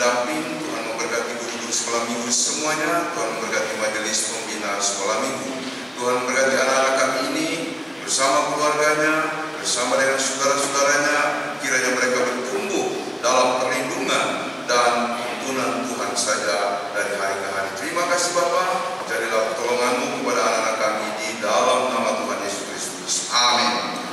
pendamping, Tuhan memberkati guru-guru sekolah minggu semuanya, Tuhan memberkati majelis pembina sekolah minggu, Tuhan memberkati anak-anak kami ini bersama keluarganya, bersama dengan saudara-saudaranya, kiranya mereka bertumbuh dalam perlindungan dan tuntunan Tuhan saja dari hari ke hari. Terima kasih Bapa, jadilah pertolongan-Mu kepada anak-anak kami di dalam nama Tuhan Yesus Kristus. Amin.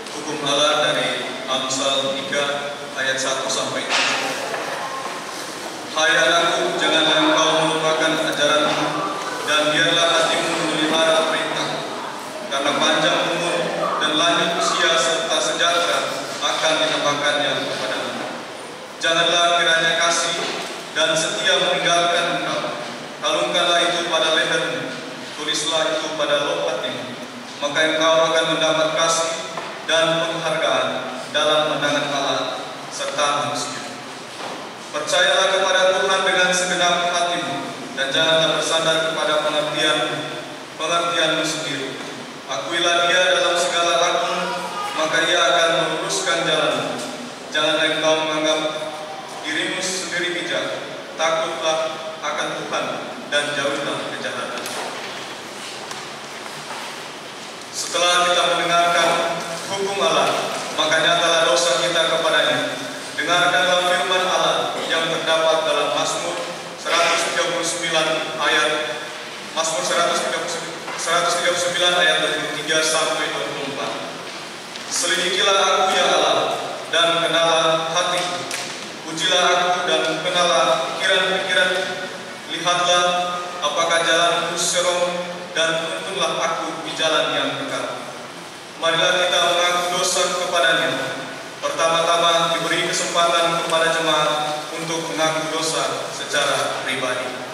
Hukum Allah dari Amsal 3 ayat 1 sampai 7. Hai anakku, janganlah engkau melupakan ajaranmu, dan biarlah hatimu memelihara perintah, karena panjang umur dan lanjut usia serta sejahtera akan ditambahkannya kepadamu. Janganlah kiranya kasih dan setia meninggalkan engkau. Kalungkanlah itu pada lehermu, tulislah itu pada loh hatimu, maka engkau akan mendapat kasih dan penghargaan dalam pandangan Allah serta manusia. Percayalah kepada Tuhan dengan segenap hatimu, dan janganlah bersandar kepada pengertianmu sendiri. Akuilah Dia dalam segala lakumu, maka Ia akan meluruskan jalanmu. Janganlah engkau menganggap dirimu sendiri bijak. Takutlah akan Tuhan dan jauhilah kejahatan. Setelah kita mendengarkan hukum Allah, maka nyatalah dosa kita kepadanya. Dengarkanlah firman Allah yang terdapat dalam Mazmur 139 ayat 23 sampai 24. Selidikilah aku ya Allah, dan kenalah hatiku. Ujilah aku dan kenalah pikiran-pikiran. Lihatlah apakah jalanku serong, dan tuntunlah aku di jalan yang kekal. Marilah kita mengaku dosa kepadanya. Pertama-tama diberi kesempatan kepada jemaat untuk mengaku dosa secara pribadi.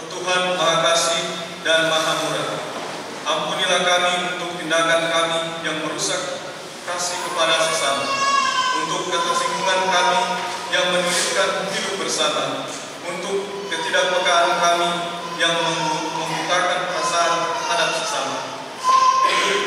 Tuhan Maha Kasih dan Maha Murah, ampunilah kami untuk tindakan kami yang merusak kasih kepada sesama, untuk ketersinggungan kami yang menyulitkan hidup bersama, untuk ketidakpekaan kami yang membutakan perasaan terhadap sesama,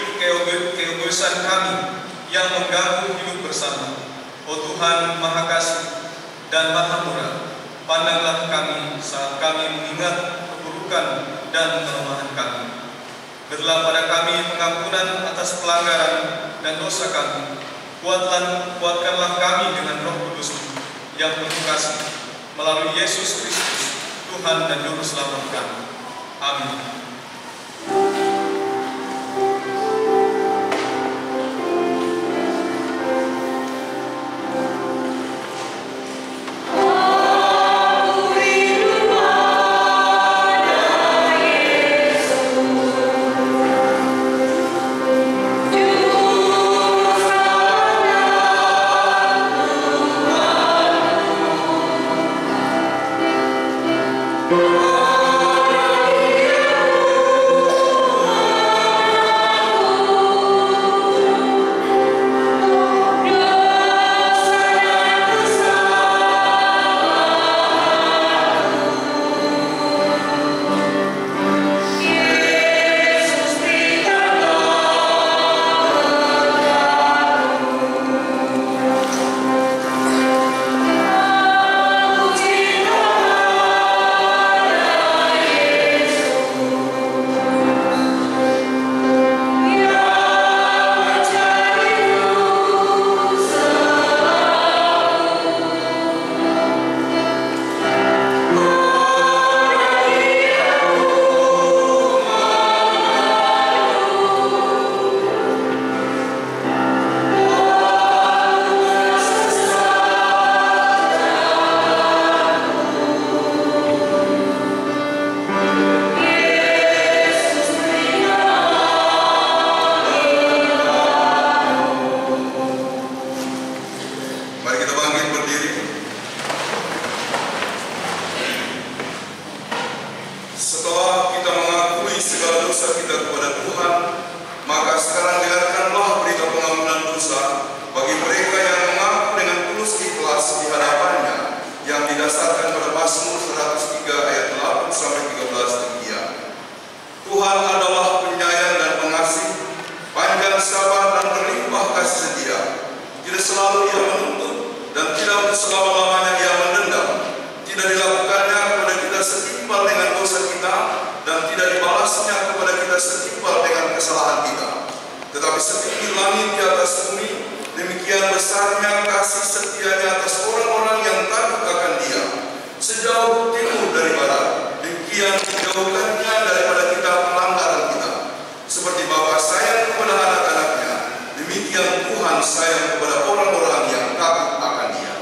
untuk keegoisan kami yang mengganggu hidup bersama. Oh Tuhan Maha Kasih dan Maha Murah, pandanglah kami saat kami mengingat keburukan dan kelemahan kami. Berilah pada kami pengampunan atas pelanggaran dan dosa kami. Kuatkanlah kami dengan Roh Kudus yang penuh kasih, melalui Yesus Kristus, Tuhan dan Juru Selamat kami. Amin. Oh Tidak selalu Ia menuntut dan tidak selama-lamanya Ia mendendam. Tidak dilakukannya kepada kita setimpal dengan dosa kita dan tidak dibalasnya kepada kita setimpal dengan kesalahan kita. Tetapi setinggi langit di atas bumi, demikian besarnya kasih setianya atas orang-orang yang takut akan Dia. Sejauh timur dari barat, demikian dijauhkannya daripada kita pelanggaran kita. Seperti Bapa sayang kepada anak-anaknya, demikian Tuhan sayang kepada orang-orang yang takut akan Dia.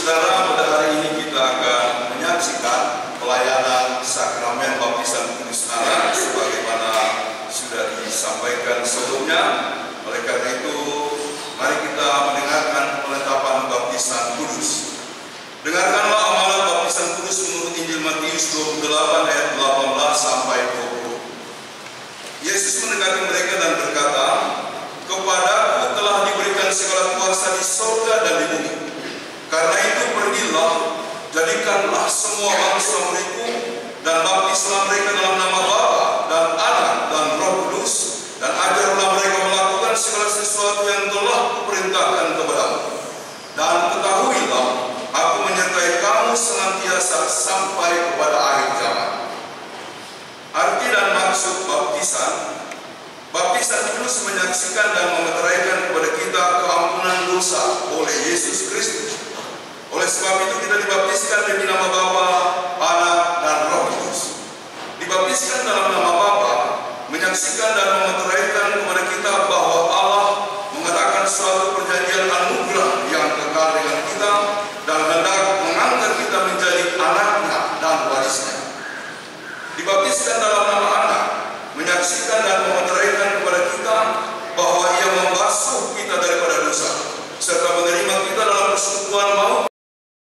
Saudara, pada hari ini kita akan menyaksikan pelayanan sakramen baptisan kudus anak sebagaimana sudah disampaikan sebelumnya. Oleh karena itu, mari kita mendengarkan penetapan baptisan kudus. Dengarkanlah amalan baptisan kudus menurut Injil Matius 28 ayat 18 sampai 20. Yesus mendekati mereka dan berkata, "Kepadaku telah diberikan segala kuasa di surga dan di bumi. Karena itu pergilah, jadikanlah semua bangsa muridku dan baptislah mereka dalam nama Bapa dan Anak dan Roh Kudus, dan ajarlah mereka melakukan segala sesuatu yang telah kuperintahkan kepadamu. Dan ketahuilah, aku menyertai kamu senantiasa sampai kepada akhir zaman." Arti dan maksud baptisan. Baptisan kudus menyaksikan dan memeteraikan kepada kita keampunan dosa oleh Yesus Kristus. Oleh sebab itu kita dibaptiskan demi nama Bapa, Anak, dan Roh Kudus. Dibaptiskan dalam nama Bapa menyaksikan dan memeteraikan kepada kita bahwa Allah mengadakan suatu perjanjian anugerah yang kekal dengan kita dan hendak mengangkat kita menjadi anaknya dan warisnya. Dibaptiskan dalam nama Anak menyaksikan dan memeteraikan